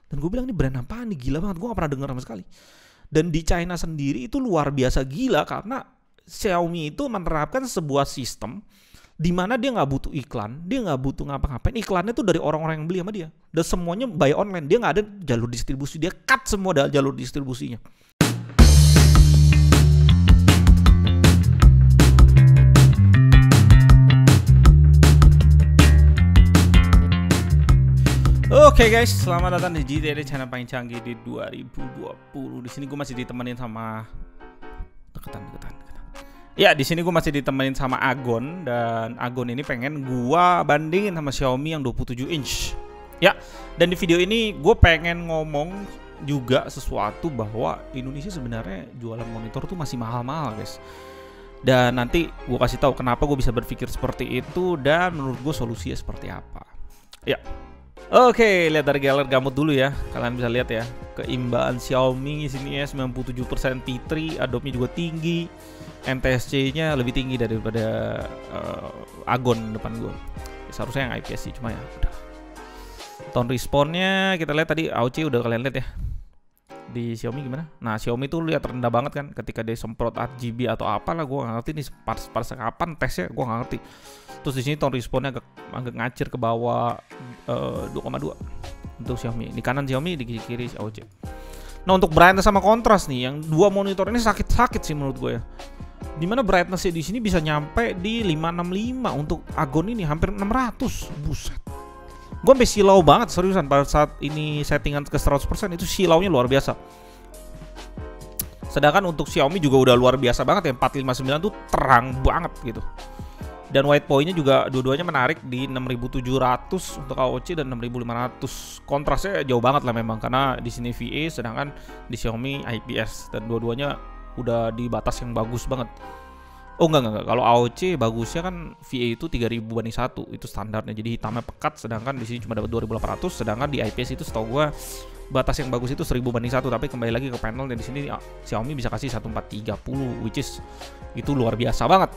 Dan gue bilang ini brand apaan nih, gila banget, gue gak pernah dengar sama sekali. Dan di China sendiri itu luar biasa gila karena Xiaomi itu menerapkan sebuah sistem di mana dia nggak butuh iklan, dia nggak butuh ngapa-ngapain. Iklannya tuh dari orang-orang yang beli sama dia. Dan semuanya buy online, dia nggak ada jalur distribusi, dia cut semua jalur distribusinya. Oke guys, selamat datang di GTD channel paling canggih di 2020. Di sini gue masih ditemenin sama deketan. Ya, di sini gue masih ditemenin sama Agon, dan Agon ini pengen gue bandingin sama Xiaomi yang 27 inch. Ya, dan di video ini gue pengen ngomong juga sesuatu bahwa di Indonesia sebenarnya jualan monitor tuh masih mahal-mahal guys. Dan nanti gue kasih tahu kenapa gue bisa berpikir seperti itu dan menurut gue solusinya seperti apa. Ya. Oke, lihat dari galer gamut dulu ya. Kalian bisa lihat ya, keimbangan Xiaomi sini ya 97% P3, Adobe juga tinggi, NTSC-nya lebih tinggi daripada Agon depan gue. Seharusnya yang IPS sih, cuma ya udah. Tone response-nya kita lihat tadi AOC udah kalian lihat ya. Di Xiaomi gimana? Nah, Xiaomi tuh lihat rendah banget kan ketika dia semprot RGB atau apalah, gue nggak ngerti nih pas kapan tesnya, gue nggak ngerti. Terus di sini tone response-nya agak ngacir ke bawah 2,2 untuk Xiaomi. Di kanan Xiaomi, di kiri AOC. Nah, untuk brightness sama kontras nih, yang dua monitor ini sakit-sakit sih menurut gue ya. Dimana brightness-nya di sini bisa nyampe di 565, untuk Agon ini hampir 600. Buset. Gue sampai silau banget seriusan pada saat ini settingan ke 100%, itu silaunya luar biasa. Sedangkan untuk Xiaomi juga udah luar biasa banget ya, 459 tuh terang banget gitu. Dan white point-nya juga dua-duanya menarik di 6700 untuk AOC dan 6500. Kontrasnya jauh banget lah memang karena di sini VA sedangkan di Xiaomi IPS, dan dua-duanya udah di batas yang bagus banget. Oh enggak. Kalau AOC bagusnya kan VA itu 3000/1, itu standarnya. Jadi hitamnya pekat, sedangkan di sini cuma dapat 2800, sedangkan di IPS itu setahu gua batas yang bagus itu 1000/1. Tapi kembali lagi ke panel, dan di sini Xiaomi bisa kasih 1430, which is itu luar biasa banget.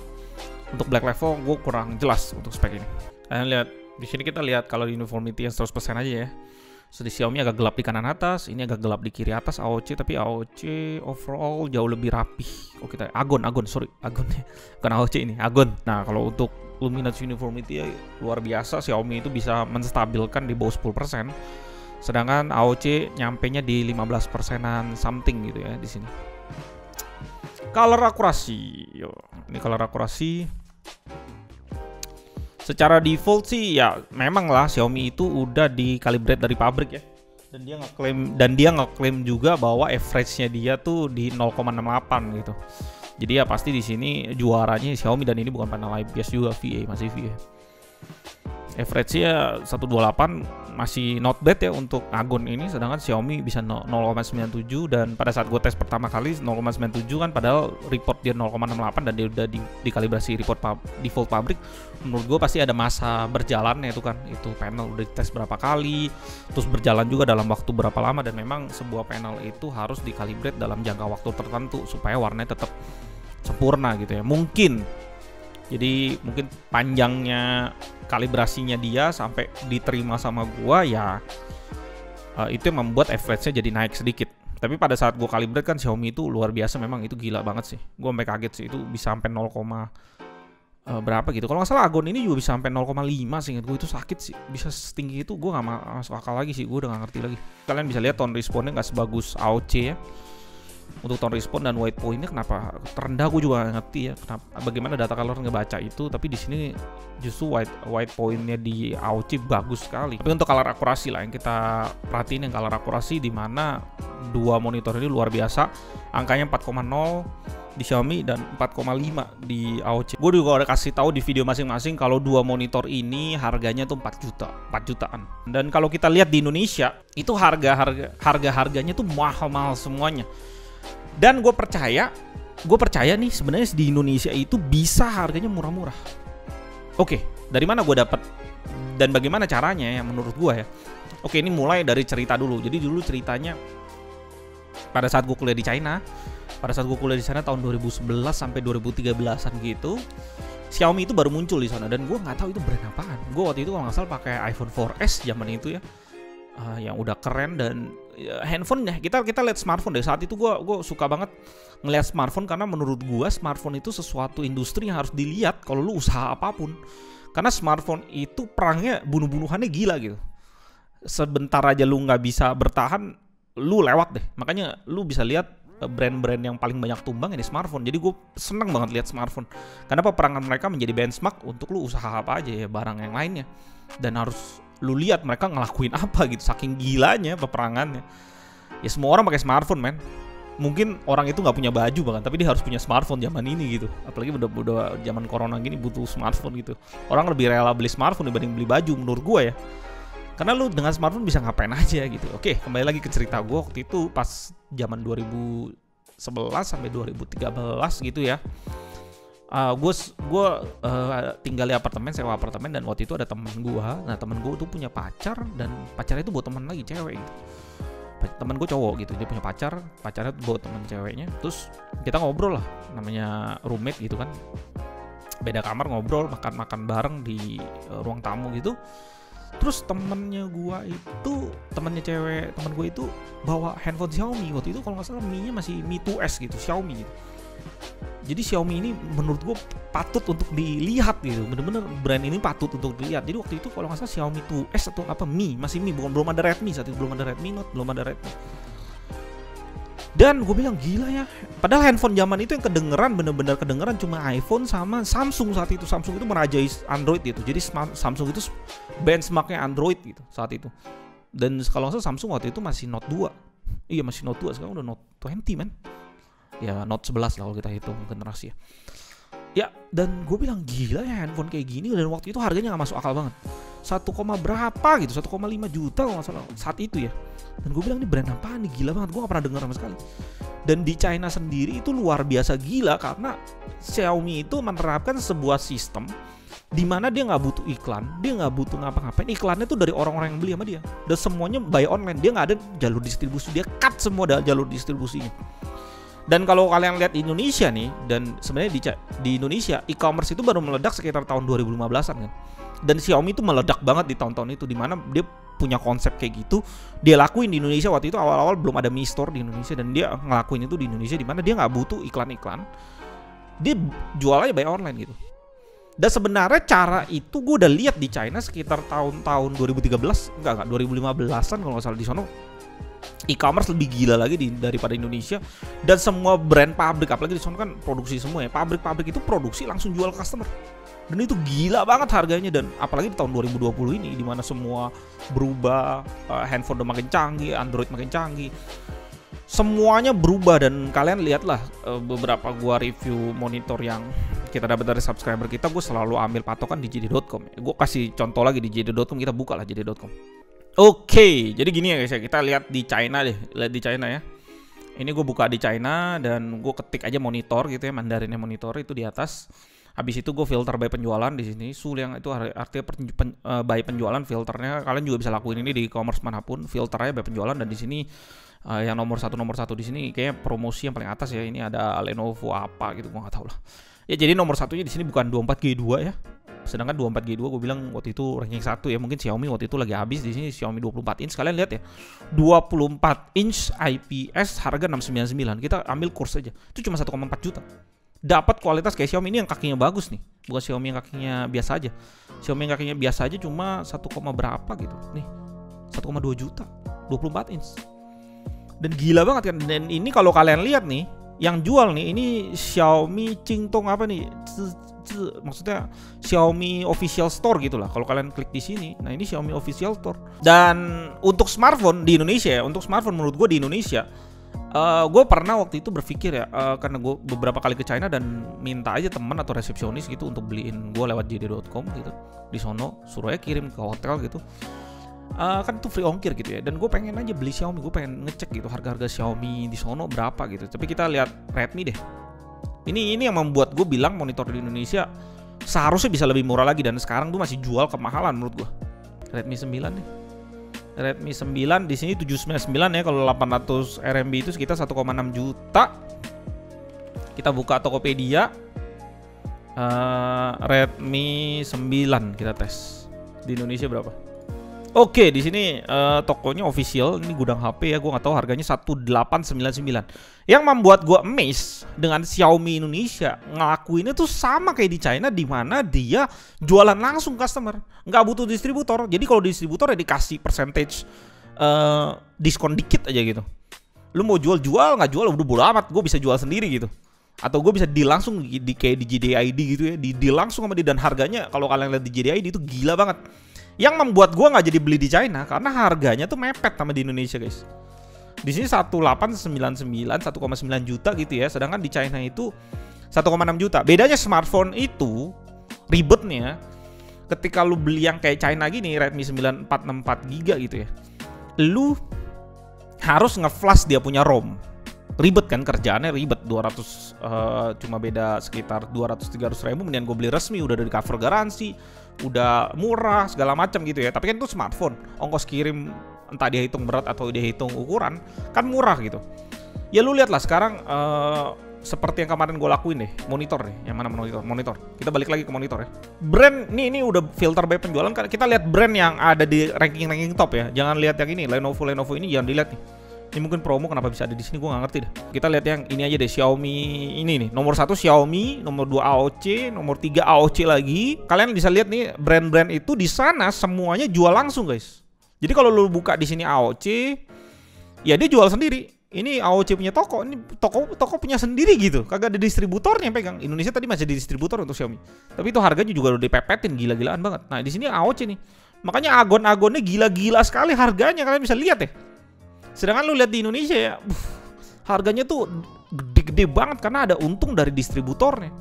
Untuk Black Level gue kurang jelas untuk spek ini. Kalian lihat di sini, kita lihat kalau uniformity yang 100% aja ya. So, di Xiaomi agak gelap di kanan atas, ini agak gelap di kiri atas AOC, tapi AOC overall jauh lebih rapih. Oh, kita Agon ya. Bukan AOC ini, Agon. Nah, kalau untuk luminance uniformity ya, luar biasa, Xiaomi itu bisa menstabilkan di bawah 10%. Sedangkan AOC nyampenya di 15%-an something gitu ya di sini. Color akurasi, ini color akurasi. Secara default sih ya memang lah Xiaomi itu udah di-calibrate dari pabrik ya. Dan dia ngeklaim juga bahwa average-nya dia tuh di 0,68 gitu. Jadi ya pasti di sini juaranya Xiaomi, dan ini bukan panel IPS juga, VA, masih VA. Average-nya 128 masih not bad ya untuk Agon ini, sedangkan Xiaomi bisa 0,97, dan pada saat gue tes pertama kali 0,97 kan, padahal report dia 0,68 dan dia udah dikalibrasi report default pabrik. Menurut gue pasti ada masa berjalannya itu kan, itu panel udah dites berapa kali, terus berjalan juga dalam waktu berapa lama, dan memang sebuah panel itu harus dikalibrate dalam jangka waktu tertentu supaya warnanya tetap sempurna gitu ya. Jadi mungkin panjangnya kalibrasinya dia sampai diterima sama gua ya, itu yang membuat average-nya jadi naik sedikit. Tapi pada saat gua kalibrate kan Xiaomi itu luar biasa, memang itu gila banget sih. Gua sampai kaget sih, itu bisa sampai 0, berapa gitu. Kalau nggak salah Agon ini juga bisa sampai 0,5 sih, ingat gue itu sakit sih. Bisa setinggi itu gue nggak masuk akal lagi sih, gue udah nggak ngerti lagi. Kalian bisa lihat tone response-nya nggak sebagus AOC ya. Untuk tone response dan white point-nya kenapa terendah, gue juga nggak ngerti ya. Bagaimana data color ngebaca itu, tapi di sini justru white point-nya di AOC bagus sekali. Tapi untuk color akurasi lah yang kita perhatiin, yang color akurasi di mana dua monitor ini luar biasa. Angkanya 4,0 di Xiaomi dan 4,5 di AOC. Gue juga udah kasih tahu di video masing-masing kalau dua monitor ini harganya tuh 4 jutaan. Dan kalau kita lihat di Indonesia itu harganya tuh mahal-mahal semuanya. Dan gue percaya nih sebenarnya di Indonesia itu bisa harganya murah-murah. Oke, dari mana gue dapat dan bagaimana caranya ya menurut gue ya. Oke, ini mulai dari cerita dulu. Jadi dulu ceritanya pada saat gue kuliah di China. Pada saat gue kuliah di sana tahun 2011 sampai 2013-an gitu, Xiaomi itu baru muncul di sana, dan gue nggak tahu itu brand apaan. Gue waktu itu kalau nggak salah pakai iPhone 4S zaman itu ya. yang udah keren. Dan handphone ya, kita lihat smartphone deh. Saat itu gue suka banget ngelihat smartphone, karena menurut gue smartphone itu sesuatu industri yang harus dilihat kalau lu usaha apapun. Karena smartphone itu perangnya bunuh-bunuhannya gila gitu. Sebentar aja lu nggak bisa bertahan, lu lewat deh. Makanya lu bisa lihat brand-brand yang paling banyak tumbang ini smartphone. Jadi gue seneng banget lihat smartphone. Karena peperangan mereka menjadi benchmark untuk lu usaha apa aja ya, barang yang lainnya. Dan harus lu lihat mereka ngelakuin apa gitu, saking gilanya peperangannya. Ya semua orang pakai smartphone, men. Mungkin orang itu nggak punya baju bahkan, tapi dia harus punya smartphone zaman ini gitu. Apalagi udah zaman corona gini butuh smartphone gitu. Orang lebih rela beli smartphone dibanding beli baju menurut gue ya. Karena lu dengan smartphone bisa ngapain aja gitu. Oke, kembali lagi ke cerita gue waktu itu pas zaman 2011 sampai 2013 gitu ya. Gue tinggal di apartemen, sewa apartemen, dan waktu itu ada teman gue. Nah, teman gue tuh punya pacar, dan pacarnya itu bawa teman lagi cewek gitu. Teman gue cowok gitu, dia punya pacarnya bawa teman ceweknya. Terus kita ngobrol lah, namanya roommate gitu kan, beda kamar, ngobrol, makan bareng di ruang tamu gitu. Terus temennya cewek temen gue itu bawa handphone Xiaomi. Waktu itu kalau nggak salah Mi-nya masih Mi 2S gitu, Xiaomi gitu. Jadi Xiaomi ini menurut gue patut untuk dilihat gitu, bener-bener brand ini patut untuk dilihat. Jadi waktu itu kalau nggak salah Xiaomi 2S atau apa, masih Mi, belum ada Redmi saat itu, belum ada Redmi Note, belum ada Redmi. Dan gue bilang gila ya, padahal handphone zaman itu yang kedengeran, bener-bener kedengeran cuma iPhone sama Samsung saat itu. Samsung itu merajai Android gitu, jadi Samsung itu benchmarknya Android gitu saat itu. Dan kalau nggak salah Samsung waktu itu masih Note 2. Iya masih Note 2, sekarang udah Note 20 men. Ya Note 11 lah kalau kita hitung generasi ya. Ya, dan gue bilang gila ya handphone kayak gini, dan waktu itu harganya gak masuk akal banget. 1, berapa gitu, 1,5 juta kalau gak salah saat itu ya. Dan gue bilang ini brand apaan nih, gila banget, gue gak pernah dengar sama sekali. Dan di China sendiri itu luar biasa gila, karena Xiaomi itu menerapkan sebuah sistem di mana dia nggak butuh iklan, dia nggak butuh ngapa-ngapain. Iklannya tuh dari orang-orang yang beli sama dia, dan semuanya buy online. Dia nggak ada jalur distribusi, dia cut semua jalur distribusinya. Dan kalau kalian lihat di Indonesia nih, dan sebenarnya di Indonesia e-commerce itu baru meledak sekitar tahun 2015-an kan. Dan Xiaomi itu meledak banget di tahun-tahun itu, di mana dia punya konsep kayak gitu, dia lakuin di Indonesia. Waktu itu awal-awal belum ada Mi Store di Indonesia, dan dia ngelakuin itu di Indonesia, di mana dia nggak butuh iklan-iklan, dia jual aja by online gitu. Dan sebenarnya cara itu gue udah lihat di China sekitar tahun-tahun 2013, enggak 2015-an kalau nggak salah. Di sono e-commerce lebih gila lagi daripada Indonesia, dan semua brand pabrik, apalagi di sana kan produksi semua ya, pabrik-pabrik itu produksi langsung jual ke customer, dan itu gila banget harganya. Dan apalagi di tahun 2020 ini, di mana semua berubah, handphone udah makin canggih, Android makin canggih, semuanya berubah. Dan kalian lihatlah beberapa gua review monitor yang kita dapat dari subscriber kita, gue selalu ambil patokan di JD.com. Gue kasih contoh lagi di JD.com, kita buka lah JD.com. Oke, jadi gini ya guys ya, kita lihat di China deh, lihat di China ya. Ini gue buka di China, dan gue ketik aja monitor gitu ya, Mandarinnya monitor itu di atas. Habis itu gue filter by penjualan di sini. Yang itu artinya by penjualan, filternya kalian juga bisa lakuin ini di e-commerce manapun, filter aja by penjualan. Dan di sini yang nomor satu di sini kayak promosi yang paling atas ya. Ini ada Lenovo apa gitu, gue nggak tahu lah. Ya jadi nomor satunya di sini bukan 24G2 ya. Sedangkan 24G2 gue bilang waktu itu ranking 1 ya. Mungkin Xiaomi waktu itu lagi habis. Di sini Xiaomi 24 inch. Kalian lihat ya, 24 inch IPS harga 699. Kita ambil kurs aja, itu cuma 1,4 juta. Dapat kualitas kayak Xiaomi ini yang kakinya bagus nih, bukan Xiaomi yang kakinya biasa aja. Xiaomi yang kakinya biasa aja cuma 1, berapa gitu. Nih 1,2 juta 24 inch. Dan gila banget kan. Dan ini kalau kalian lihat nih, yang jual nih ini Xiaomi Qingtong apa nih? Maksudnya Xiaomi Official Store gitu lah. Kalau kalian klik di sini, nah ini Xiaomi Official Store. Dan untuk smartphone di Indonesia ya, untuk smartphone menurut gue di Indonesia, gue pernah waktu itu berpikir ya, karena gue beberapa kali ke China dan minta aja teman atau resepsionis gitu untuk beliin gue lewat JD.com gitu. Di sono suruh aja kirim ke hotel gitu. Kan itu free ongkir gitu ya. Dan gue pengen aja beli Xiaomi, gue pengen ngecek gitu harga-harga Xiaomi di sono berapa gitu. Tapi kita lihat Redmi deh. Ini yang membuat gue bilang monitor di Indonesia seharusnya bisa lebih murah lagi, dan sekarang tuh masih jual kemahalan menurut gue. Redmi 9 nih. Redmi 9 di sini 799 ya, kalau 800 RMB itu sekitar 1,6 juta. Kita buka Tokopedia. Redmi 9 kita tes. Di Indonesia berapa? Oke, di sini tokonya official, ini gudang HP ya, gue nggak tahu harganya 1899. Yang membuat gue amazed dengan Xiaomi Indonesia ngelakuinnya tuh sama kayak di China, di mana dia jualan langsung customer, nggak butuh distributor. Jadi kalau distributor ya dikasih percentage diskon dikit aja gitu. Lu mau jual nggak jual udah bodo amat, gue bisa jual sendiri gitu. Atau gue bisa deal langsung di kayak di JDID gitu ya, di deal langsung sama dia, dan harganya kalau kalian lihat di JDID itu gila banget. Yang membuat gue nggak jadi beli di China karena harganya tuh mepet sama di Indonesia guys. Di sini 1899 1,9 juta gitu ya, sedangkan di China itu 1,6 juta. Bedanya smartphone itu ribetnya ketika lu beli yang kayak China gini, Redmi 9464 GB gitu ya. Lu harus nge-flash dia punya ROM. Ribet kan, kerjaannya ribet, 200 cuma beda sekitar 200-300 ribu. Mendingan gue beli resmi, udah dari cover garansi, udah murah segala macam gitu ya. Tapi kan itu smartphone, ongkos kirim entah dia hitung berat atau dia hitung ukuran kan murah gitu. Ya lu lihat lah sekarang seperti yang kemarin gue lakuin deh, monitor deh. Yang mana monitor? Kita balik lagi ke monitor ya. Brand ini udah filter by penjualan. Kita lihat brand yang ada di ranking top ya. Jangan lihat yang ini Lenovo ini, jangan dilihat nih. Ini mungkin promo kenapa bisa ada di sini, gue nggak ngerti deh. Kita lihat yang ini aja deh, Xiaomi ini nih. Nomor 1 Xiaomi, nomor 2 AOC, nomor 3 AOC lagi. Kalian bisa lihat nih brand-brand itu di sana semuanya jual langsung guys. Jadi kalau lu buka di sini AOC, ya dia jual sendiri. Ini AOC punya toko, ini toko punya sendiri gitu. Kagak ada distributornya yang pegang. Indonesia tadi masih di distributor untuk Xiaomi. Tapi itu harganya juga udah dipepetin gila-gilaan banget. Nah, di sini AOC nih. Makanya agon-agonnya gila-gila sekali harganya, kalian bisa lihat deh. Sedangkan lu lihat di Indonesia ya, harganya tuh gede-gede banget karena ada untung dari distributornya.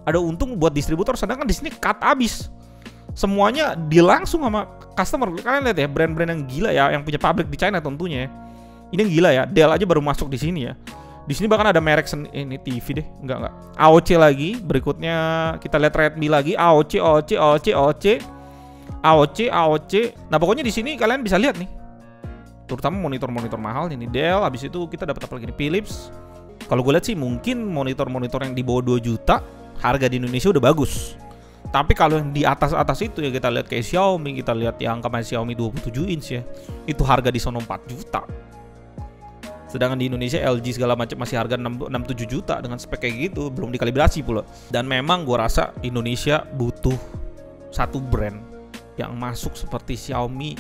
Ada untung buat distributor, sedangkan di sini cut abis. Semuanya langsung sama customer. Kalian lihat ya, brand-brand yang gila ya, yang punya pabrik di China tentunya ya. Ini yang gila ya, Dell aja baru masuk di sini ya. Di sini bahkan ada merek ini TV deh, enggak. AOC lagi, berikutnya kita lihat Redmi lagi, AOC. Nah, pokoknya di sini kalian bisa lihat nih. Terutama monitor-monitor mahal ini Dell, habis itu kita dapat apa lagi nih, Philips. Kalau gue lihat sih mungkin monitor-monitor yang di bawah 2 juta harga di Indonesia udah bagus. Tapi kalau yang di atas itu ya kita lihat kayak Xiaomi, kita lihat yang kemarin Xiaomi 27 inch ya. Itu harga di sono 4 juta. Sedangkan di Indonesia LG segala macam masih harga 6-7 juta dengan spek kayak gitu, belum dikalibrasi pula. Dan memang gue rasa Indonesia butuh satu brand yang masuk seperti Xiaomi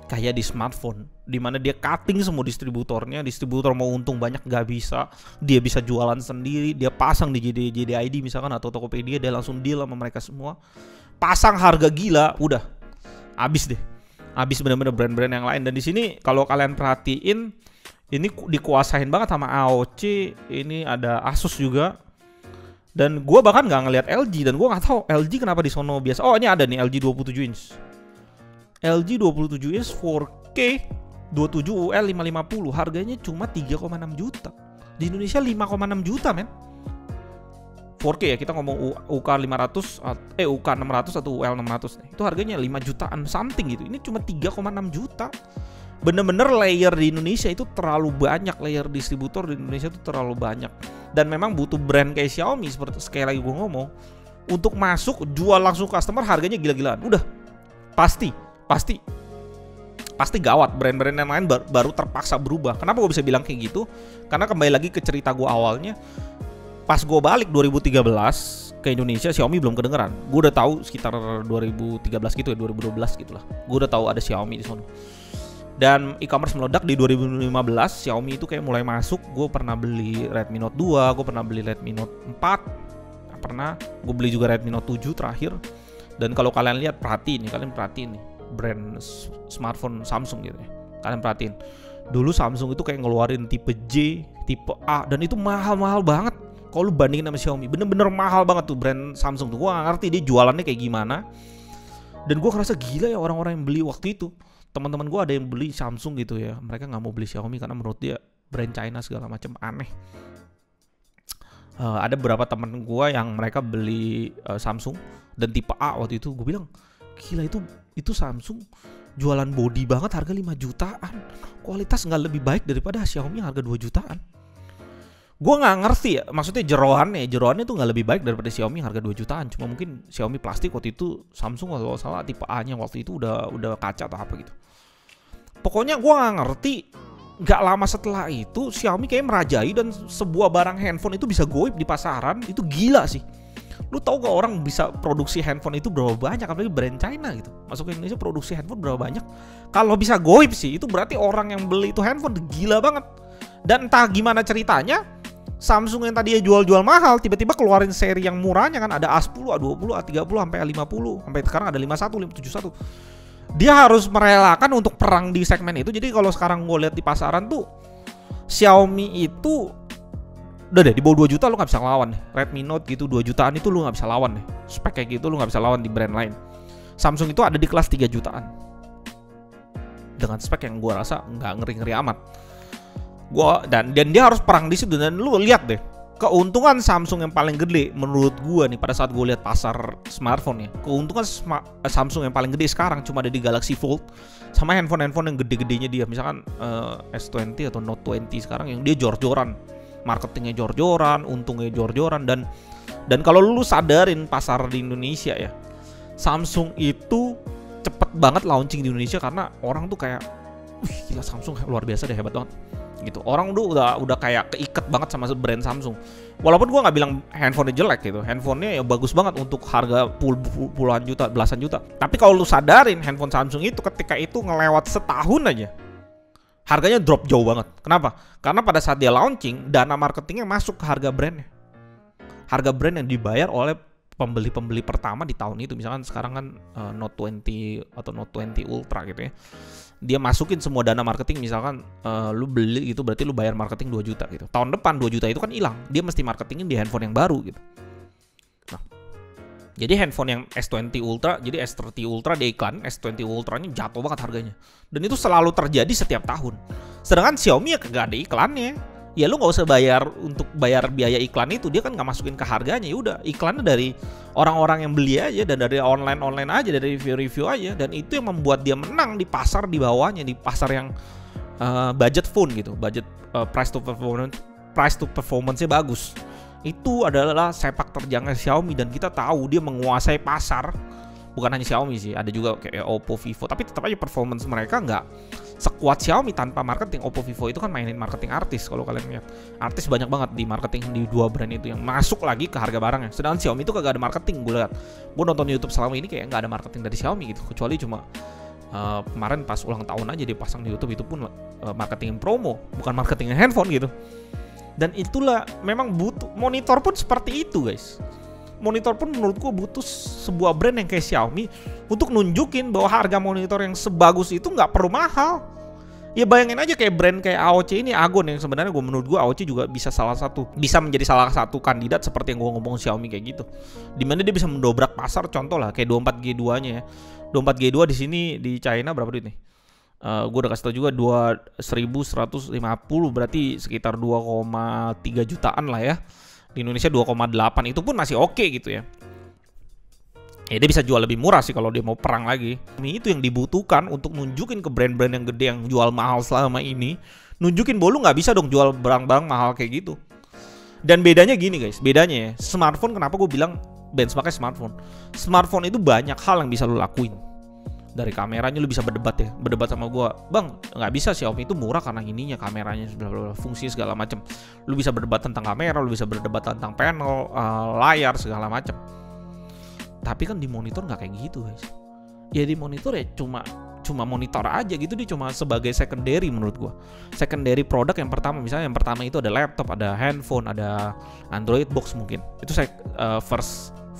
kayak di smartphone, dimana dia cutting semua distributornya. Distributor mau untung banyak nggak bisa, dia bisa jualan sendiri, dia pasang di JDID misalkan atau Tokopedia, dia langsung deal sama mereka semua, pasang harga gila, udah habis deh, habis bener-bener brand-brand yang lain. Dan di sini kalau kalian perhatiin ini dikuasain banget sama AOC, ini ada Asus juga. Dan gue bahkan nggak ngelihat LG, dan gue nggak tahu LG kenapa di sono biasa. Oh, ini ada nih LG 27 inch. LG 27 inch 4K 27 UL 550, harganya cuma 3,6 juta. Di Indonesia 5,6 juta men. 4K ya, kita ngomong UK 500 UK 600 atau UL 600 nih. Itu harganya 5 jutaan something gitu. Ini cuma 3,6 juta. Bener-bener layer di Indonesia itu terlalu banyak, layer distributor di Indonesia itu terlalu banyak. Dan memang butuh brand kayak Xiaomi, seperti sekali lagi gue ngomong, untuk masuk jual langsung customer harganya gila-gilaan. Udah pasti gawat. Brand-brand yang lain baru terpaksa berubah. Kenapa gue bisa bilang kayak gitu? Karena kembali lagi ke cerita gue awalnya, pas gue balik 2013 ke Indonesia, Xiaomi belum kedengeran. Gue udah tahu sekitar 2013 gitu ya, 2012 gitulah. Gue udah tahu ada Xiaomi di sana. Dan e-commerce meledak di 2015. Xiaomi itu kayak mulai masuk. Gue pernah beli Redmi Note 2, gue pernah beli Redmi Note 4, gue beli juga Redmi Note 7 terakhir. Dan kalau kalian lihat, kalian perhatiin nih brand smartphone Samsung gitu ya. Kalian perhatiin, dulu Samsung itu kayak ngeluarin tipe J, tipe A, dan itu mahal-mahal banget. Kalau lu bandingin sama Xiaomi, bener-bener mahal banget tuh brand Samsung tuh. Gue gak ngerti dia jualannya kayak gimana. Dan gue ngerasa gila ya orang-orang yang beli waktu itu. Teman-teman gue ada yang beli Samsung gitu ya, mereka nggak mau beli Xiaomi karena menurut dia brand China segala macam aneh. Ada beberapa teman gue yang mereka beli Samsung dan tipe A waktu itu. Gue bilang, gila itu Samsung jualan body banget, harga 5 jutaan. Kualitas nggak lebih baik daripada Xiaomi yang harga 2 jutaan. Gue nggak ngerti ya, maksudnya jeroannya tuh nggak lebih baik daripada Xiaomi harga 2 jutaan. Cuma mungkin Xiaomi plastik waktu itu, Samsung kalau salah tipe A-nya waktu itu udah kaca atau apa gitu. Pokoknya gue nggak ngerti. Nggak lama setelah itu Xiaomi kayak merajai dan sebuah barang handphone itu bisa goib di pasaran. Itu gila sih. Lu tau gak orang bisa produksi handphone itu berapa banyak, apalagi brand China gitu. Masuk ke Indonesia produksi handphone berapa banyak. Kalau bisa goib sih, itu berarti orang yang beli itu handphone gila banget. Dan entah gimana ceritanya, Samsung yang tadinya jual-jual mahal tiba-tiba keluarin seri yang murahnya kan, ada A10, A20, A30 sampai A50, sampai sekarang ada 51, 71. Dia harus merelakan untuk perang di segmen itu. Jadi kalau sekarang gue lihat di pasaran tuh Xiaomi itu udah deh di bawah 2 juta lu nggak bisa lawan. Redmi Note gitu 2 jutaan itu lu nggak bisa lawan nih. Spek kayak gitu lu nggak bisa lawan di brand lain. Samsung itu ada di kelas 3 jutaan dengan spek yang gue rasa nggak ngeri-ngeri amat. Dan dia harus perang di situ. Dan lu lihat deh, keuntungan Samsung yang paling gede menurut gue nih pada saat gue lihat pasar smartphone ya, keuntungan Samsung yang paling gede sekarang cuma ada di Galaxy Fold sama handphone-handphone yang gede-gedenya dia, misalkan S20 atau Note 20 sekarang yang dia jor-joran, marketingnya jor-joran, untungnya jor-joran. Dan kalau lu sadarin pasar di Indonesia ya, Samsung itu cepet banget launching di Indonesia karena orang tuh kayak, wih gila Samsung luar biasa deh, hebat banget gitu. Orang udah kayak keiket banget sama brand Samsung. Walaupun gua nggak bilang handphonenya jelek gitu, handphonenya ya bagus banget untuk harga puluhan juta, belasan juta. Tapi kalau lu sadarin handphone Samsung itu ketika itu ngelewat setahun aja, harganya drop jauh banget. Kenapa? Karena pada saat dia launching, dana marketingnya masuk ke harga brandnya. Harga brand yang dibayar oleh pembeli-pembeli pertama di tahun itu. Misalkan sekarang kan Note 20 atau Note 20 Ultra gitu ya. Dia masukin semua dana marketing, misalkan lu beli gitu berarti lu bayar marketing 2 juta gitu. Tahun depan 2 juta itu kan hilang. Dia mesti marketingin di handphone yang baru gitu. Nah, jadi handphone yang S20 Ultra, jadi S30 Ultra dia iklan, S20 Ultranya jatuh banget harganya. Dan itu selalu terjadi setiap tahun. Sedangkan Xiaomi ya kagak ada iklannya. Ya lu nggak usah bayar untuk bayar biaya iklan itu, dia kan nggak masukin ke harganya. Ya udah, iklannya dari orang-orang yang beli aja dan dari online aja, dari review aja. Dan itu yang membuat dia menang di pasar di bawahnya, di pasar yang budget phone gitu, budget price to performance-nya bagus. Itu adalah sepak terjangnya Xiaomi dan kita tahu dia menguasai pasar. Bukan hanya Xiaomi sih, ada juga kayak Oppo, Vivo, tapi tetap aja performance mereka nggak sekuat Xiaomi tanpa marketing. Oppo, Vivo itu kan mainin marketing artis. Kalau kalian lihat, artis banyak banget di marketing di dua brand itu yang masuk lagi ke harga barangnya. Sedangkan Xiaomi itu kagak ada marketing. Gue lihat, gue nonton YouTube selama ini kayak nggak ada marketing dari Xiaomi gitu, kecuali cuma kemarin pas ulang tahun aja dia pasang di YouTube, itu pun marketing promo, bukan marketing handphone gitu. Dan itulah memang butuh monitor pun seperti itu guys. Monitor pun menurutku butuh sebuah brand yang kayak Xiaomi untuk nunjukin bahwa harga monitor yang sebagus itu nggak perlu mahal. Ya bayangin aja kayak brand kayak AOC ini, Agon, yang sebenarnya menurut gue AOC juga bisa menjadi salah satu kandidat seperti yang gue ngomong Xiaomi kayak gitu. Dimana dia bisa mendobrak pasar, contoh lah kayak 24G2-nya ya. 24G2 di sini di China berapa duit nih? Gue udah kasih tau juga 2150, berarti sekitar 2,3 jutaan lah ya. Di Indonesia 2,8, itu pun masih oke gitu ya. Ya dia bisa jual lebih murah sih kalau dia mau perang lagi. Ini itu yang dibutuhkan untuk nunjukin ke brand-brand yang gede yang jual mahal selama ini. Nunjukin bahwa lu nggak bisa dong jual barang-barang mahal kayak gitu. Dan bedanya gini guys, bedanya ya, smartphone kenapa gue bilang benchmarknya smartphone. Smartphone itu banyak hal yang bisa lu lakuin. Dari kameranya lu bisa berdebat sama gue, bang nggak bisa Xiaomi itu murah karena ininya, kameranya fungsinya segala macam. Lu bisa berdebat tentang kamera, lu bisa berdebat tentang panel, layar segala macam. Tapi kan di monitor nggak kayak gitu guys. Ya di monitor ya cuma monitor aja gitu, dia cuma sebagai secondary menurut gue. Secondary produk yang pertama, misalnya yang pertama itu ada laptop, ada handphone, ada Android box mungkin. Itu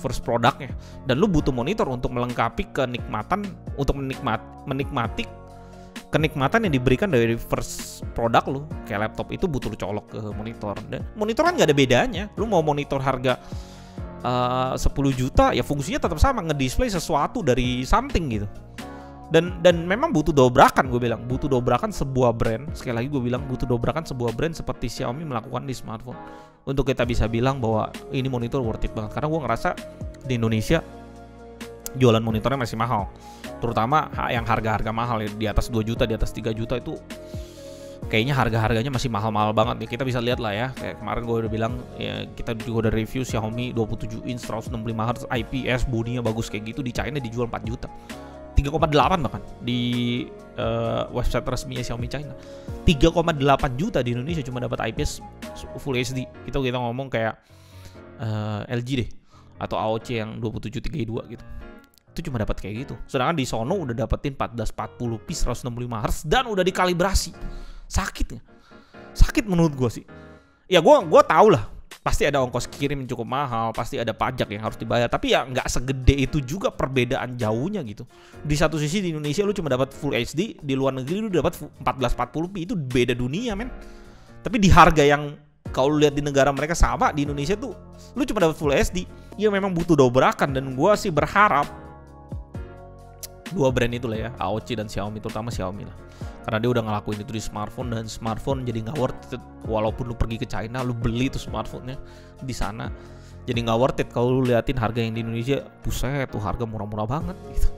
first produknya. Dan lu butuh monitor untuk melengkapi kenikmatan, untuk menikmati kenikmatan yang diberikan dari first produk lu. Kayak laptop itu butuh lu colok ke monitor. Dan monitor kan gak ada bedanya. Lu mau monitor harga 10 juta ya fungsinya tetap sama, ngedisplay sesuatu dari something gitu. Dan memang butuh dobrakan, gue bilang butuh dobrakan sebuah brand. Sekali lagi gue bilang butuh dobrakan sebuah brand seperti Xiaomi melakukan di smartphone untuk kita bisa bilang bahwa ini monitor worth it banget. Karena gue ngerasa di Indonesia jualan monitornya masih mahal, terutama yang harga-harga mahal ya, di atas 2 juta, di atas 3 juta itu kayaknya harga-harganya masih mahal-mahal banget nih. Kita bisa lihat lah ya, kayak kemarin gue udah bilang ya, kita juga udah review Xiaomi 27 inch 165 Hz IPS, bodinya bagus kayak gitu, di China dijual 4 juta, 3,8 bahkan di website resmi Xiaomi China. 3,8 juta di Indonesia cuma dapat IPS Full HD. Kita ngomong kayak LG deh atau AOC yang 2732 gitu. Itu cuma dapat kayak gitu. Sedangkan di sono udah dapetin 1440p 165 Hz dan udah dikalibrasi. Sakit nggak? Sakit menurut gue sih. Ya gue tau lah, pasti ada ongkos kirim cukup mahal, pasti ada pajak yang harus dibayar. Tapi ya nggak segede itu juga perbedaan jauhnya gitu. Di satu sisi di Indonesia lu cuma dapat Full HD, di luar negeri lu dapat 1440p, itu beda dunia men. Tapi di harga yang kalau lihat di negara mereka sama, di Indonesia tuh lu cuma dapat Full HD. Ya memang butuh dobrakan, dan gue sih berharap dua brand itu lah ya, AOC dan Xiaomi, terutama Xiaomi lah. Karena dia udah ngelakuin itu di smartphone, dan smartphone jadi nggak worth it. Walaupun lu pergi ke China, lu beli tuh smartphone-nya di sana, jadi nggak worth it kalau lu liatin harga yang di Indonesia. Buset, tuh harga murah-murah banget gitu.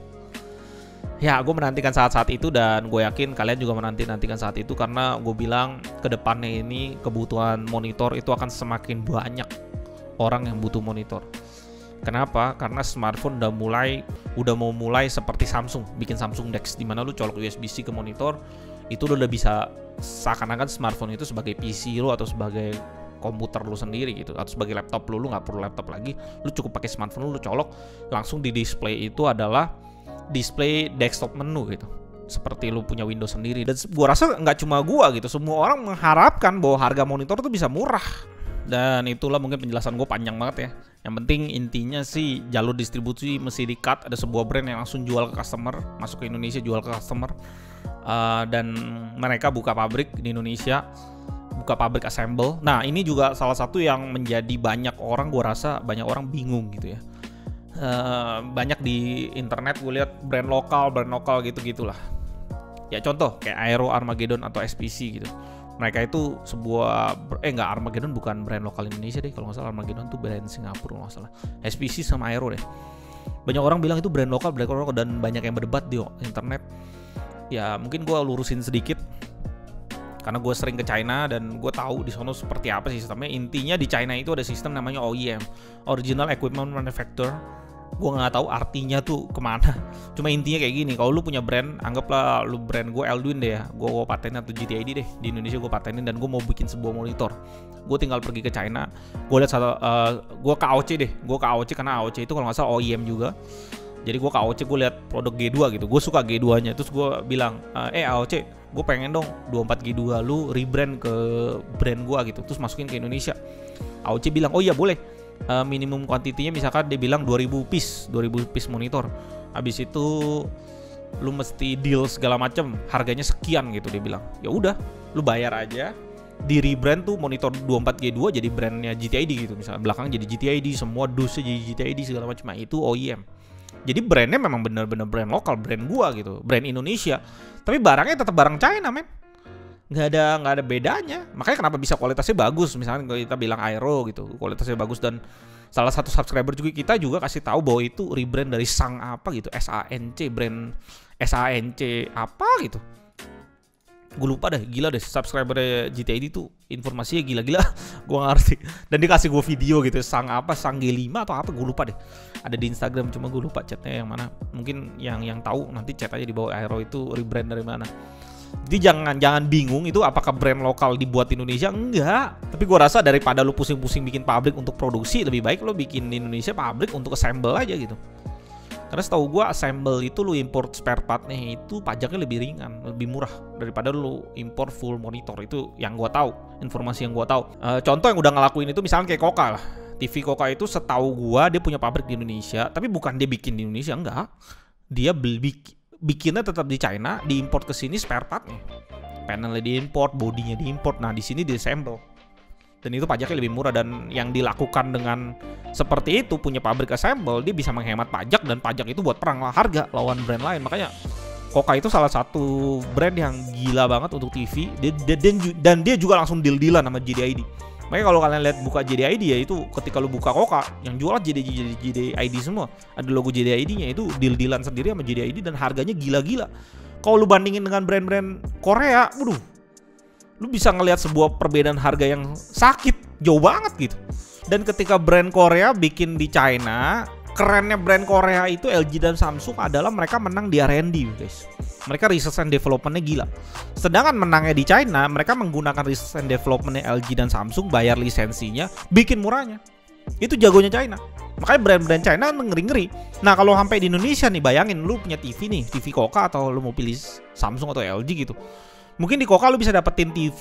Ya, gue menantikan saat-saat itu, dan gue yakin kalian juga menantikan saat itu, karena gue bilang ke depannya ini kebutuhan monitor itu akan semakin banyak orang yang butuh monitor. Kenapa? Karena smartphone udah mau mulai seperti Samsung, bikin Samsung DeX, di mana lu colok USB-C ke monitor, itu udah bisa seakan-akan smartphone itu sebagai PC lu atau sebagai komputer lu sendiri gitu, atau sebagai laptop lu nggak perlu laptop lagi, lu cukup pakai smartphone lu colok, langsung di display itu adalah display desktop menu gitu, seperti lu punya Windows sendiri. Dan gua rasa nggak cuma gua gitu, semua orang mengharapkan bahwa harga monitor itu bisa murah. Dan itulah mungkin penjelasan gue panjang banget ya. Yang penting intinya sih jalur distribusi mesti di-cut. Ada sebuah brand yang langsung jual ke customer, masuk ke Indonesia jual ke customer, dan mereka buka pabrik di Indonesia, buka pabrik assemble. Nah ini juga salah satu yang menjadi banyak orang, gue rasa banyak orang bingung gitu ya. Banyak di internet gue lihat brand lokal gitu-gitulah. Ya contoh kayak Aero, Armageddon atau SPC gitu. Mereka itu sebuah Armageddon bukan brand lokal Indonesia deh, kalau nggak salah Armageddon tuh brand Singapura nggak salah. SPC sama Aero deh. Banyak orang bilang itu brand lokal, dan banyak yang berdebat di internet. Ya mungkin gue lurusin sedikit karena gue sering ke China dan gue tahu di sana seperti apa sistemnya. Intinya di China itu ada sistem namanya OEM, Original Equipment Manufacturer. Gue nggak tahu artinya tuh kemana. Cuma intinya kayak gini, kalau lu punya brand, anggaplah lu brand gue Elduin deh ya, gue patenin, atau GTID deh di Indonesia gue patenin, dan gue mau bikin sebuah monitor. Gue tinggal pergi ke China, gue lihat gue ke AOC deh, gue ke AOC karena AOC itu kalau nggak salah OEM juga. Jadi gue ke AOC, gue lihat produk G2 gitu, gue suka G2-nya, terus gue bilang, AOC, gue pengen dong 24 G2 lu rebrand ke brand gue gitu, terus masukin ke Indonesia. AOC bilang, oh iya boleh. Minimum kuantitinya misalkan dia bilang 2000 piece monitor. Habis itu lu mesti deal segala macam, harganya sekian gitu dia bilang. Ya udah, lu bayar aja. Di rebrand tuh monitor 24G2 jadi brandnya GTID gitu, misalnya belakang jadi GTID, semua dusnya jadi GTID segala macam. Nah, itu OEM. Jadi brandnya memang bener-bener brand lokal, brand gua gitu, brand Indonesia. Tapi barangnya tetap barang China, men. Nggak ada bedanya. Makanya kenapa bisa kualitasnya bagus. Misalnya kita bilang Aero gitu, kualitasnya bagus, dan salah satu subscriber kita juga kasih tahu bahwa itu rebrand dari Sang apa gitu, SANC, brand SANC apa gitu. Gue lupa deh, gila deh subscriber GTID tuh informasinya gila-gila. Gue gak ngerti. Dan dia kasih gue video gitu, Sang apa, Sang G5 atau apa, gue lupa deh. Ada di Instagram, cuma gue lupa chatnya yang mana. Mungkin yang tahu nanti chat aja di bawah, Aero itu rebrand dari mana. Jadi jangan bingung itu apakah brand lokal dibuat di Indonesia, enggak. Tapi gue rasa daripada lu pusing-pusing bikin pabrik untuk produksi, lebih baik lu bikin di Indonesia pabrik untuk assemble aja gitu. Karena setahu gue assemble itu lu import spare partnya itu pajaknya lebih ringan, lebih murah daripada lu import full monitor. Itu yang gue tahu, informasi yang gue tahu. Contoh yang udah ngelakuin itu misalnya kayak Koka lah. TV Koka itu setahu gue dia punya pabrik di Indonesia, tapi bukan dia bikin di Indonesia, enggak. Dia bikinnya tetap di China, diimport ke sini spare partnya. Panelnya diimport, bodinya diimport. Nah, di sini diassemble. Dan itu pajaknya lebih murah, dan yang dilakukan dengan seperti itu punya pabrik assemble, dia bisa menghemat pajak, dan pajak itu buat perang harga lawan brand lain. Makanya Koka itu salah satu brand yang gila banget untuk TV. Dan dia juga langsung deal-dealan sama JDID. Makanya kalau kalian lihat buka JDID ya, itu ketika lu buka Koka yang jual JDID semua, ada logo JDID-nya, itu deal-dealan sendiri sama JDID, dan harganya gila-gila. Kalau lu bandingin dengan brand-brand Korea, waduh, Lu bisa ngelihat sebuah perbedaan harga yang sakit, jauh banget gitu. Dan ketika brand Korea bikin di China, kerennya brand Korea itu LG dan Samsung adalah mereka menang di R&D, guys. Mereka research and development-nya gila. Sedangkan menangnya di China, mereka menggunakan research and development-nya LG dan Samsung, bayar lisensinya, bikin murahnya. Itu jagonya China. Makanya brand-brand China ngeri-ngeri. Nah, kalau sampai di Indonesia nih, bayangin lu punya TV nih, TV Koka atau lu mau pilih Samsung atau LG gitu. Mungkin di Koka lu bisa dapetin TV,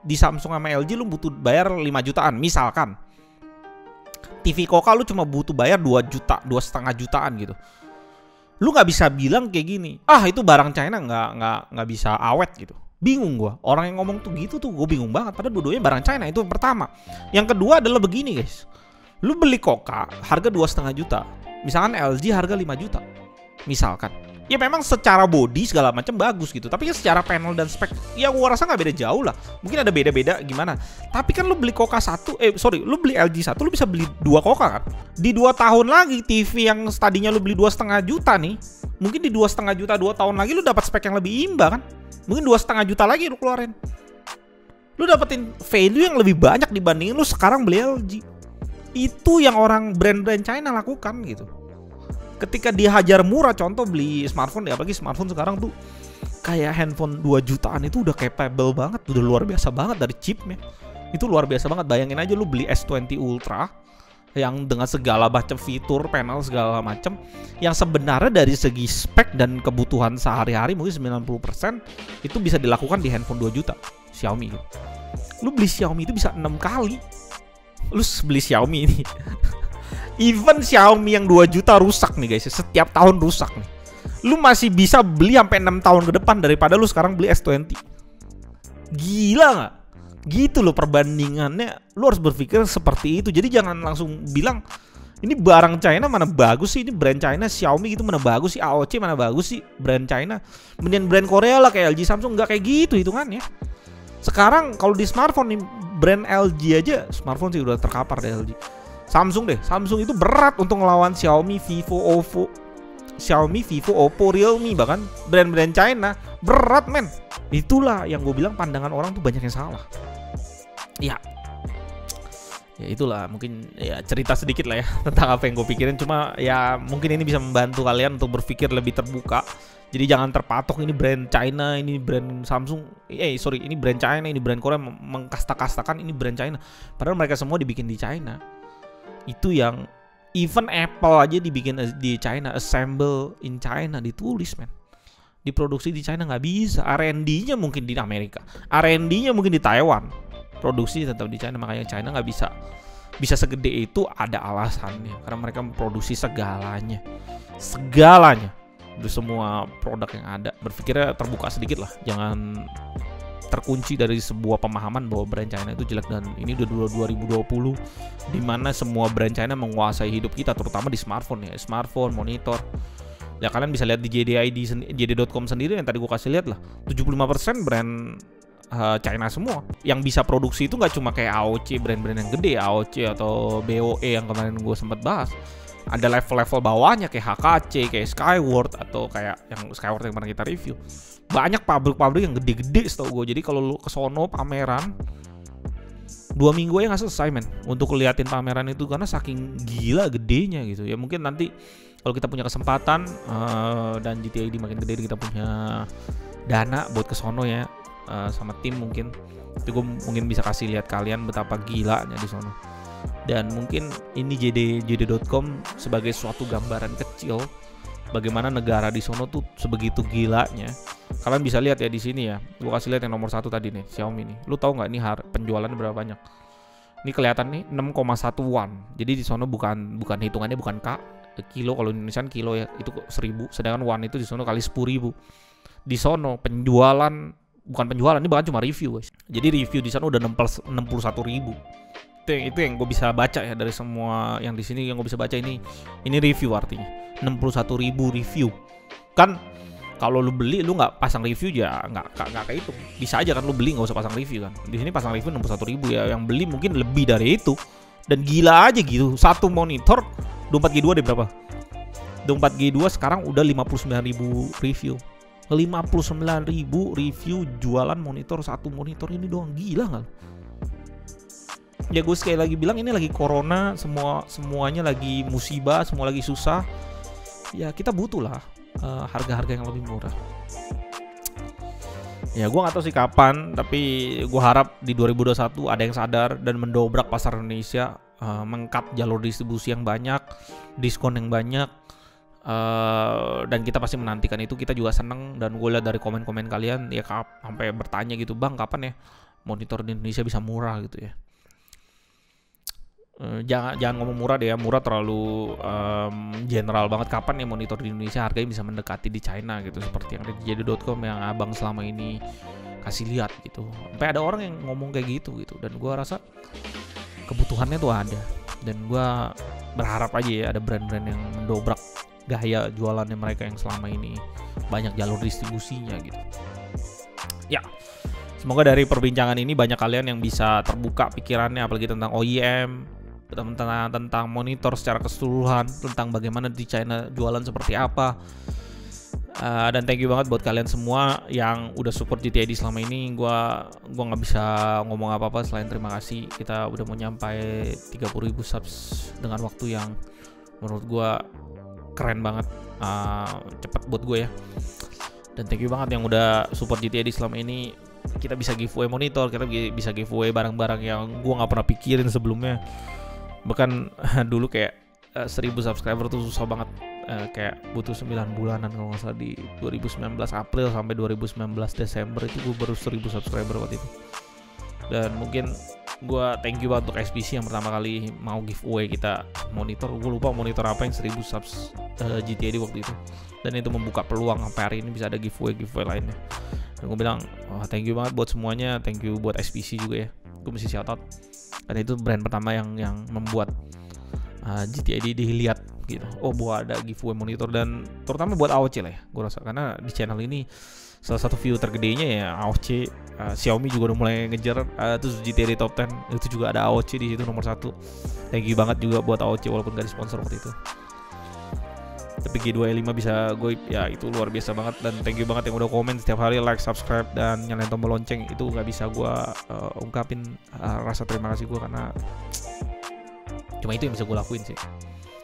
di Samsung sama LG lu butuh bayar 5 jutaan misalkan. TV Koka lu cuma butuh bayar 2 juta, 2,5 jutaan gitu. Lu nggak bisa bilang kayak gini, ah itu barang China nggak bisa awet gitu. Bingung gua. Orang yang ngomong tuh gitu tuh gue bingung banget. Padahal dua-duanya barang China, itu yang pertama. Yang kedua adalah begini, guys. Lu beli Koka harga 2,5 juta. Misalkan LG harga 5 juta. Misalkan. Ya memang secara body segala macam bagus gitu. Tapi ya secara panel dan spek, ya gua rasa nggak beda jauh lah. Mungkin ada beda-beda gimana. Tapi kan lu beli Koka lu beli LG 1, lu bisa beli 2 Koka kan. Di 2 tahun lagi TV yang tadinya lu beli 2,5 juta nih, mungkin di 2,5 juta 2 tahun lagi lu dapat spek yang lebih imba kan. Mungkin 2,5 juta lagi lu keluarin. Lu dapetin value yang lebih banyak dibandingin lu sekarang beli LG. Itu yang orang brand-brand China lakukan gitu. Ketika dia hajar murah, contoh beli smartphone, apalagi smartphone sekarang tuh kayak handphone 2 jutaan itu udah capable banget, udah luar biasa banget dari chipnya. Itu luar biasa banget. Bayangin aja lu beli S20 Ultra yang dengan segala macam fitur, panel segala macam, yang sebenarnya dari segi spek dan kebutuhan sehari-hari mungkin 90% itu bisa dilakukan di handphone 2 juta Xiaomi gitu. Lu beli Xiaomi itu bisa 6 kali. Lu beli Xiaomi ini even Xiaomi yang 2 juta rusak nih guys, setiap tahun rusak nih. Lu masih bisa beli sampai 6 tahun ke depan daripada lu sekarang beli S20. Gila nggak? Gitu loh perbandingannya. Lu harus berpikir seperti itu. Jadi jangan langsung bilang ini barang China mana bagus sih, ini brand China Xiaomi gitu mana bagus sih, AOC mana bagus sih, brand China. Kemudian brand Korea lah kayak LG, Samsung, nggak kayak gitu hitungannya. Sekarang kalau di smartphone nih, brand LG aja, smartphone sih udah terkapar deh LG. Samsung itu berat untuk ngelawan Xiaomi, Vivo, Oppo, Realme, bahkan brand-brand China berat men. Itulah yang gue bilang pandangan orang tuh banyak yang salah. Ya itulah mungkin ya cerita sedikit lah ya tentang apa yang gue pikirin. Cuma ya mungkin ini bisa membantu kalian untuk berpikir lebih terbuka. Jadi jangan terpatok ini brand China, ini brand Samsung, ini brand China, ini brand Korea, mengkasta-kastakan ini brand China. Padahal mereka semua dibikin di China. Itu yang even Apple aja dibikin di China, assemble in China, ditulis men. Diproduksi di China nggak bisa. R&D-nya mungkin di Amerika, R&D-nya mungkin di Taiwan, produksi tetap di China. Makanya China nggak bisa segede itu, ada alasannya karena mereka memproduksi segalanya dari semua produk yang ada. Berpikirnya terbuka sedikit lah, jangan terkunci dari sebuah pemahaman bahwa brand China itu jelek. Dan ini udah 2020 di mana semua brand China menguasai hidup kita, terutama di smartphone ya, smartphone, monitor. Ya kalian bisa lihat di JD.com sendiri yang tadi gue kasih lihat lah, 75% brand China semua. Yang bisa produksi itu nggak cuma kayak AOC, brand-brand yang gede, AOC atau BOE yang kemarin gue sempat bahas. Ada level-level bawahnya kayak HKC, kayak Skyward, atau kayak yang Skyward yang pernah kita review. Banyak pabrik-pabrik yang gede-gede setahu gue. Jadi kalau lu kesono pameran 2 minggu ya nggak selesai men untuk liatin pameran itu, karena saking gila gedenya gitu. Ya mungkin nanti kalau kita punya kesempatan dan GTID makin gede, kita punya dana buat kesono ya, sama tim mungkin itu gue mungkin bisa kasih lihat kalian betapa gilanya di sono. Dan mungkin ini JD.com sebagai suatu gambaran kecil bagaimana negara di sono tuh sebegitu gilanya. Kalian bisa lihat ya di sini ya. Gua kasih lihat yang nomor 1 tadi nih, Xiaomi nih. Lu tahu nggak ini penjualannya berapa banyak? Ini kelihatan nih 6,1 won. Jadi di sono bukan hitungannya bukan kilo. Kalau di Indonesia kilo ya itu 1000. Sedangkan won itu di sono kali 10.000. Di sono bukan penjualan, ini bahkan cuma review guys. Jadi review di sana udah 61.000. Itu yang gue bisa baca ya dari semua yang di sini, yang gue bisa baca ini review, artinya 61.000 review. Kan kalau lu beli lu nggak pasang review ya nggak kehitung. Bisa aja kan lu beli nggak usah pasang review kan. Di sini pasang review 61.000 ya, yang beli mungkin lebih dari itu. Dan gila aja gitu, satu monitor 24G2 deh berapa? 24G2 sekarang udah 59.000 review. 59.000 review jualan monitor, satu monitor ini doang, gila nggak? Ya gue sekali lagi bilang, ini lagi corona, semuanya lagi musibah, semua lagi susah. Ya kita butuh lah harga-harga yang lebih murah. Ya gue nggak tahu sih kapan, tapi gue harap di 2021 ada yang sadar dan mendobrak pasar Indonesia, mengkat jalur distribusi yang banyak, diskon yang banyak. Dan kita pasti menantikan itu. Kita juga seneng, dan gue lihat dari komen-komen kalian ya sampai bertanya gitu, bang kapan ya monitor di Indonesia bisa murah gitu ya. Jangan ngomong murah deh ya, murah terlalu general banget. Kapan ya monitor di Indonesia harganya bisa mendekati di China gitu, seperti yang ada di JD.com yang abang selama ini kasih lihat gitu. Sampai ada orang yang ngomong kayak gitu. Dan gue rasa kebutuhannya tuh ada, dan gue berharap aja ya ada brand-brand yang mendobrak gaya jualannya mereka yang selama ini banyak jalur distribusinya gitu. Ya, semoga dari perbincangan ini banyak kalian yang bisa terbuka pikirannya, apalagi tentang OEM, tentang monitor secara keseluruhan, tentang bagaimana di China jualan seperti apa. Dan thank you banget buat kalian semua yang udah support GTID selama ini. Gua nggak bisa ngomong apa-apa selain terima kasih. Kita udah mau nyampai 30.000 subs dengan waktu yang menurut gua keren banget, cepet buat gue ya. Dan thank you banget yang udah support GTID selama ini. Kita bisa giveaway monitor, kita bisa giveaway barang-barang yang gue nggak pernah pikirin sebelumnya. Bahkan dulu kayak 1000 subscriber tuh susah banget, kayak butuh 9 bulanan kalau nggak salah, di 2019 April sampai 2019 Desember itu gue baru 1000 subscriber waktu itu. Dan mungkin gue thank you banget untuk SPC yang pertama kali mau giveaway kita monitor. Gue lupa monitor apa yang 1000 subs GTID waktu itu, dan itu membuka peluang sampai hari ini bisa ada giveaway lainnya. Dan gue bilang, oh, thank you banget buat semuanya, thank you buat SPC juga ya. Gue mesti shout out, karena itu brand pertama yang membuat GTID dilihat gitu. Oh, buat ada giveaway monitor, dan terutama buat AOC lah ya, gue rasa, karena di channel ini salah satu view tergedenya ya AOC. Xiaomi juga udah mulai ngejar, terus GTID top 10 itu juga ada AOC di situ nomor 1. Thank you banget juga buat AOC walaupun gak disponsor waktu itu. Tapi G2E5 bisa gue, ya itu luar biasa banget. Dan thank you banget yang udah komen setiap hari, like, subscribe, dan nyalain tombol lonceng. Itu gak bisa gue ungkapin rasa terima kasih gue, karena cuma itu yang bisa gue lakuin sih.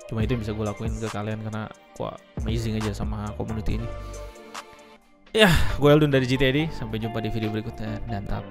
Cuma itu yang bisa gue lakuin ke kalian, karena gue amazing aja sama community ini. Ya, gue Eldon dari GTID. Sampai jumpa di video berikutnya, dan tetap